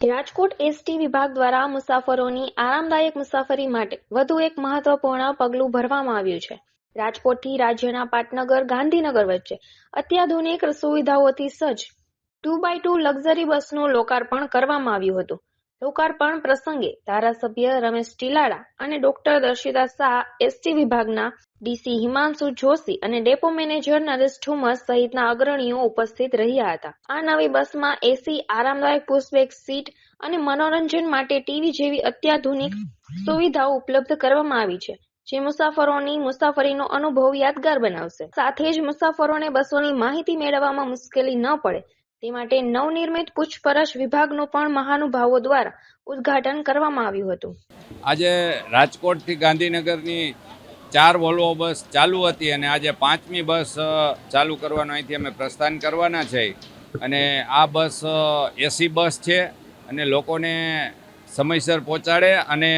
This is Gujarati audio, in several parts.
રાજકોટ એસટી વિભાગ દ્વારા મુસાફરોની આરામદાયક મુસાફરી માટે વધુ એક મહત્વપૂર્ણ પગલું ભરવામાં આવ્યું છે. રાજકોટથી રાજ્યના પાટનગર ગાંધીનગર વચ્ચે અત્યાધુનિક સુવિધાઓથી સજ્જ 2x2 લક્ઝરી બસનું લોકાર્પણ કરવામાં આવ્યું હતું. લોકાર્પણ પ્રસંગે ધારાસભ્ય રમેશ ટીલાળા અને ડોક્ટર દર્શિતા શાહ, એસટી વિભાગના ડીસી હિમાંશુ જોશી અને ડેપો મેનેજર નરેશ ઠુમસ સહિતના અગ્રણીઓ ઉપસ્થિત રહ્યા હતા. આ નવી બસમાં એસી, આરામદાયક પુશબેક સીટ અને મનોરંજન માટે ટીવી જેવી અત્યાધુનિક સુવિધાઓ ઉપલબ્ધ કરવામાં આવી છે, જે મુસાફરોની મુસાફરીનો અનુભવ યાદગાર બનાવશે. સાથે જ મુસાફરોને બસોની માહિતી મેળવવામાં મુશ્કેલી ન પડે તે માટે નવનિર્મિત પૂછપરછ વિભાગનું પણ મહાનુભાવો દ્વારા ઉદ્ઘાટન કરવામાં આવ્યું હતું. આજે રાજકોટથી ગાંધીનગરની 4 વોલ્વો બસ ચાલુ હતી અને આજે 5મી બસ ચાલુ કરવાનો અહીંથી અમે પ્રસ્થાન કરવાના છે. અને આ બસ એસી બસ છે અને લોકોને સમયસર પહોંચાડે અને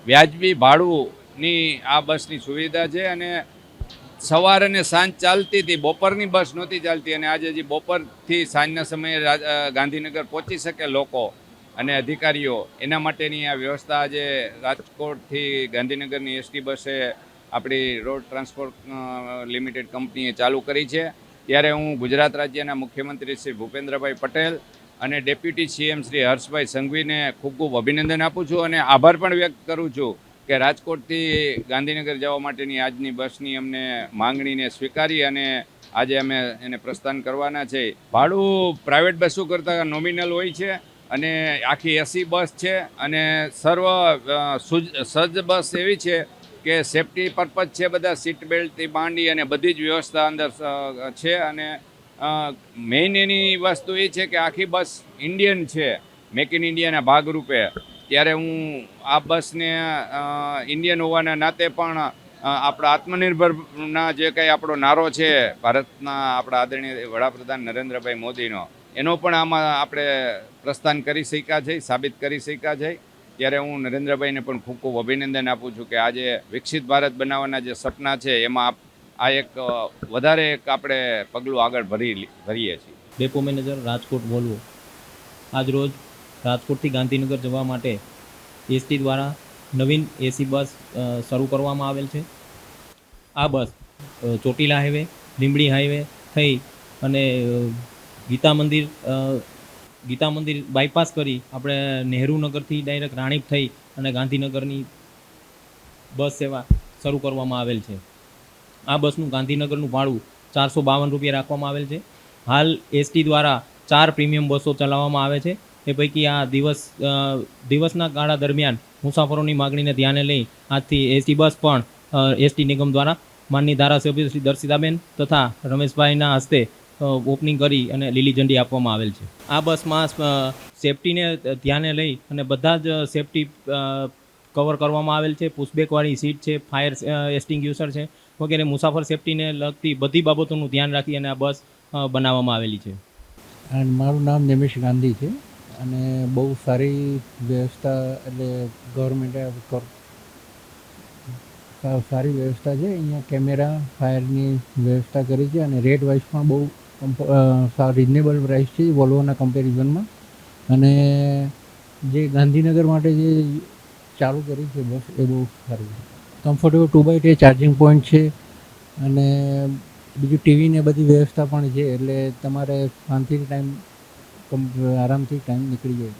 વ્યાજબી ભાડુંની આ બસની સુવિધા છે. અને સવાર અને સાંજ ચાલતી હતી, બપોરની બસ નહોતી ચાલતી અને આજે જે બપોરથી સાંજના સમયે ગાંધીનગર પહોંચી શકે લોકો અને અધિકારીઓ, એના માટેની આ વ્યવસ્થા આજે રાજકોટથી ગાંધીનગરની એસટી બસે આપણી રોડ ટ્રાન્સપોર્ટ લિમિટેડ કંપનીએ ચાલુ કરી છે. ત્યારે હું ગુજરાત રાજ્યના મુખ્યમંત્રી શ્રી ભૂપેન્દ્રભાઈ પટેલ અને ડેપ્યુટી સીએમ શ્રી હર્ષભાઈ સંઘવીને ખૂબ ખૂબ અભિનંદન આપું છું અને આભાર પણ વ્યક્ત કરું છું કે રાજકોટથી ગાંધીનગર જવા માટેની આજની બસની અમને માંગણીને સ્વીકારી અને આજે અમે એને પ્રસ્થાન કરવાના છે. ભાડું પ્રાઇવેટ બસો કરતાં નોમિનલ હોય છે અને આખી એસી બસ છે અને સજ્જ બસ એવી છે કે સેફટી પર્પઝ છે, બધા સીટ બેલ્ટથી માંડી અને બધી જ વ્યવસ્થા અંદર છે. અને મેઇન એની વસ્તુ એ છે કે આખી બસ ઇન્ડિયન છે, મેક ઇન ઇન્ડિયાના ભાગરૂપે. ત્યારે હું આ બસને ઇન્ડિયન હોવાના નાતે પણ આપણા આત્મનિર્ભરના જે કંઈ આપણો નારો છે ભારતના આપણા આદરણીય વડાપ્રધાન નરેન્દ્રભાઈ મોદીનો, એનો પણ આમાં આપણે પ્રસ્થાન કરી શક્યા છે, સાબિત કરી શક્યા છે. ત્યારે હું નરેન્દ્રભાઈને પણ ખૂબ ખૂબ અભિનંદન આપું છું કે આજે વિકસિત ભારત બનાવવાના જે સપના છે એમાં આ એક વધારે એક આપણે પગલું આગળ ભરીએ છીએ. ડેપો મેનેજર રાજકોટ વોલ્વો આજરોજ રાજકોટથી ગાંધીનગર જવા માટે એસટી દ્વારા નવીન એસી બસ શરૂ કરવામાં આવેલ છે. આ બસ ચોટીલા હાઈવે, લીંબડી હાઈવે થઈ અને ગીતા મંદિર બાયપાસ કરી આપણે નહેરુનગરથી ડાયરેક્ટ રાણીપ થઈ અને ગાંધીનગરની બસ સેવા શરૂ કરવામાં આવેલ છે. આ બસનું ગાંધીનગરનું ભાડું 452 રૂપિયા રાખવામાં આવેલ છે. હાલ એસટી દ્વારા 4 પ્રીમિયમ બસો ચલાવવામાં આવે છે. એ પૈકી આ દિવસના ગાળા દરમિયાન મુસાફરોની માગણીને ધ્યાને લઈ આજથી એસટી બસ પણ એસટી નિગમ દ્વારા માનનીય ધારાસભ્ય શ્રી દર્શિતાબેન તથા રમેશભાઈના હસ્તે ઓપનિંગ કરી અને લીલી ઝંડી આપવામાં આવેલ છે. આ બસમાં સેફટીને ધ્યાને લઈ અને બધા જ સેફટી કવર કરવામાં આવેલ છે. પુશબેકવાળી સીટ છે, ફાયર એક્સટિંગ્યુશર છે વગેરે મુસાફર સેફટીને લગતી બધી બાબતોનું ધ્યાન રાખી અને આ બસ બનાવવામાં આવેલી છે. અને મારું નામ નિમેશ ગાંધી છે અને બહુ સારી વ્યવસ્થા, એટલે ગવર્મેન્ટે સારી વ્યવસ્થા છે. અહીંયા કેમેરા, ફાયરની વ્યવસ્થા કરી છે અને રેટ વાઇઝ પણ બહુ રિઝનેબલ પ્રાઇસ છે વોલ્વોના કમ્પેરિઝનમાં. અને જે ગાંધીનગર માટે જે ચાલુ કરી છે બસ એ બહુ સારી છે. કમ્ફર્ટેબલ 2x2 ચાર્જિંગ પોઈન્ટ છે અને બીજું ટીવી ને બધી વ્યવસ્થા પણ છે, એટલે તમારે શાંતિથી આરામથી ટાઈમ નીકળી જાય.